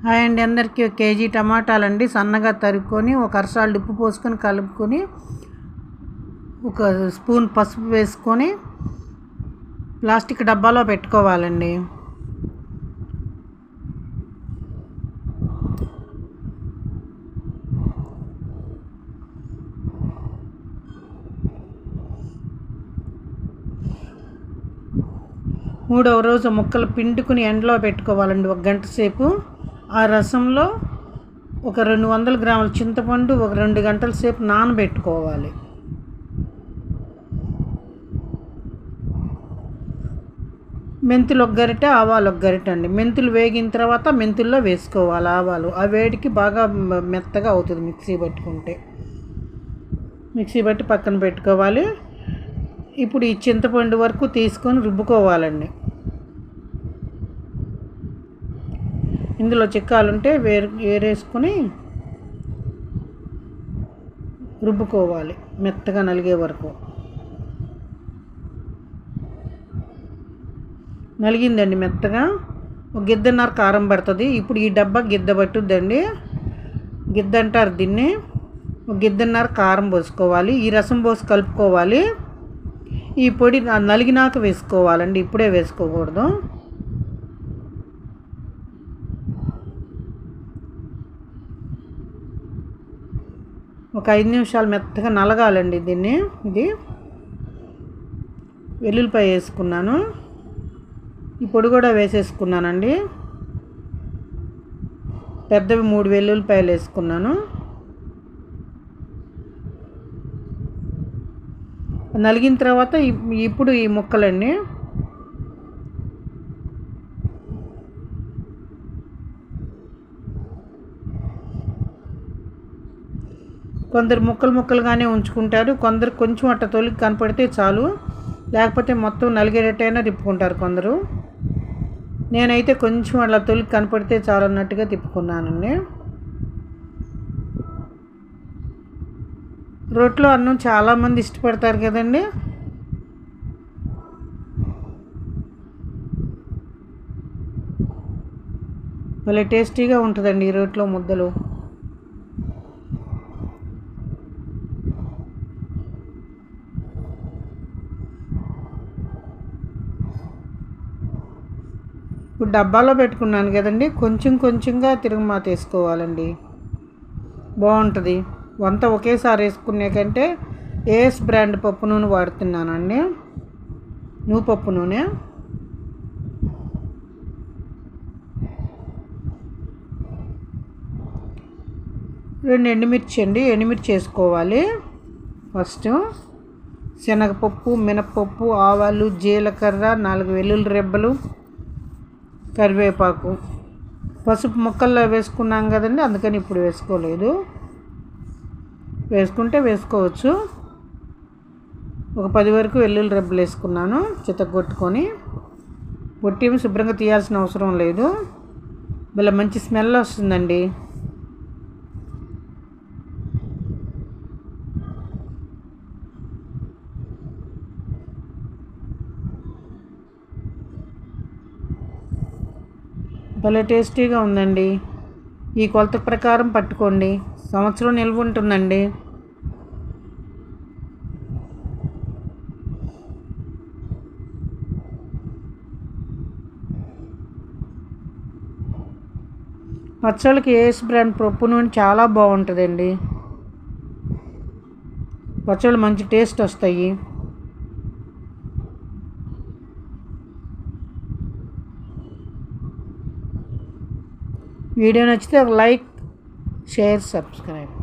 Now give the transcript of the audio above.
Hi అండి, అందరికీ KG టమాటాలండి సన్నగా తరుక్కొని ఒక అరసాలు ఉప్పు పోసుకొని కలుపుకొని ఒక స్పూన్ పసుపు వేసుకొని ప్లాస్టిక్ డబ్బాలో పెట్టుకోవాలండి. మూడవ రోజు ముక్కలు పిండుకుని ఎండలో పెట్టుకోవాలండి 1 గంట సేపు. ఆ రసంలో ఒక 200 గ్రాముల చింతపండు ఒక 2 గంటల సేపు నానబెట్టుకోవాలి. మెంతులు 1 గరిటె, ఆవాలు 1 గరిటె అండి. మెంతులు వేగిన తర్వాత మెంతుల్లో వేసుకోవాలి ఆవాలు. ఆ వేడికి బాగా మెత్తగా అవుతుంది మిక్సీ బట్టి పక్కన పెట్టుకోవాలి. ఇప్పుడు ఈ చింతపండు వరకు తీసుకొని రుబ్బుకోవాలండి. ఇందులో చిక్కాలుంటే వేరేసుకొని రుబ్బుకోవాలి మెత్తగా నలిగే వరకు. నలిగిందండి మెత్తగా. ఒక గిద్దన్నర కారం పడుతుంది. ఇప్పుడు ఈ డబ్బా గిద్ద పట్టుద్దండి, గిద్ద అంటారు దీన్ని. ఒక గిద్దన్నర కారం పోసుకోవాలి. ఈ రసం పోసి కలుపుకోవాలి. ఈ పొడి నలిగినాక వేసుకోవాలండి, ఇప్పుడే వేసుకోకూడదు. ఒక 5 నిమిషాలు మెత్తగా నలగాలండి దీన్ని. ఇది వెల్లుల్లిపాయ వేసుకున్నాను, ఈ పొడి కూడా వేసేసుకున్నానండి. పెద్దవి 3 వెల్లుల్లిపాయలు వేసుకున్నాను. నలిగిన తర్వాత ఇప్పుడు ఈ ముక్కలండి కొందరు ముక్కలుగానే ఉంచుకుంటారు, కొందరు కొంచెం అట్ట తొలికి కనపడితే చాలు, లేకపోతే మొత్తం నలిగేటట్టయినా తిప్పుకుంటారు కొందరు. నేనైతే కొంచెం అట్లా తొలికి కనపడితే చాలు అన్నట్టుగా తిప్పుకున్నానండి. రోట్లో అన్నం చాలామంది ఇష్టపడతారు కదండి. భలే టేస్టీగా ఉంటుందండి ఈ రోట్లో ముద్దలు. ఇప్పుడు డబ్బాలో పెట్టుకున్నాను కదండి, కొంచెంగా తిరగమాత వేసుకోవాలండి, బాగుంటుంది వంట. ఒకేసారి వేసుకునే కంటే ఏఎస్ బ్రాండ్ పప్పు నూనె వాడుతున్నానండి, నువ్వుపప్పు నూనె. ఎండుమిర్చి వేసుకోవాలి. ఫస్ట్ శనగపప్పు, మినప్పప్పు, ఆవాలు, జీలకర్ర, 4 వెల్లుల్లి రెబ్బలు, కరివేపాకు. పసుపు ముక్కల్లో వేసుకున్నాం కదండి, అందుకని ఇప్పుడు వేసుకోలేదు. వేసుకుంటే వేసుకోవచ్చు. ఒక 10 వరకు వెల్లుల్లి రెబ్బలు వేసుకున్నాను చితగొట్టుకొని. పొట్టేమి శుభ్రంగా తీయాల్సిన అవసరం లేదు, భలే మంచి స్మెల్ వస్తుందండి. భలే టేస్టీగా ఉందండి. ఈ కొలత ప్రకారం పట్టుకోండి, సంవత్సరం నిల్వ ఉంటుందండి. పచ్చళ్ళకి ఏఎస్ బ్రాండ్ పప్పు నూనె చాలా బాగుంటుందండి. పచ్చళ్ళు మంచి టేస్ట్ వస్తాయి. వీడియో నచ్చితే ఒక లైక్, షేర్, సబ్స్క్రైబ్.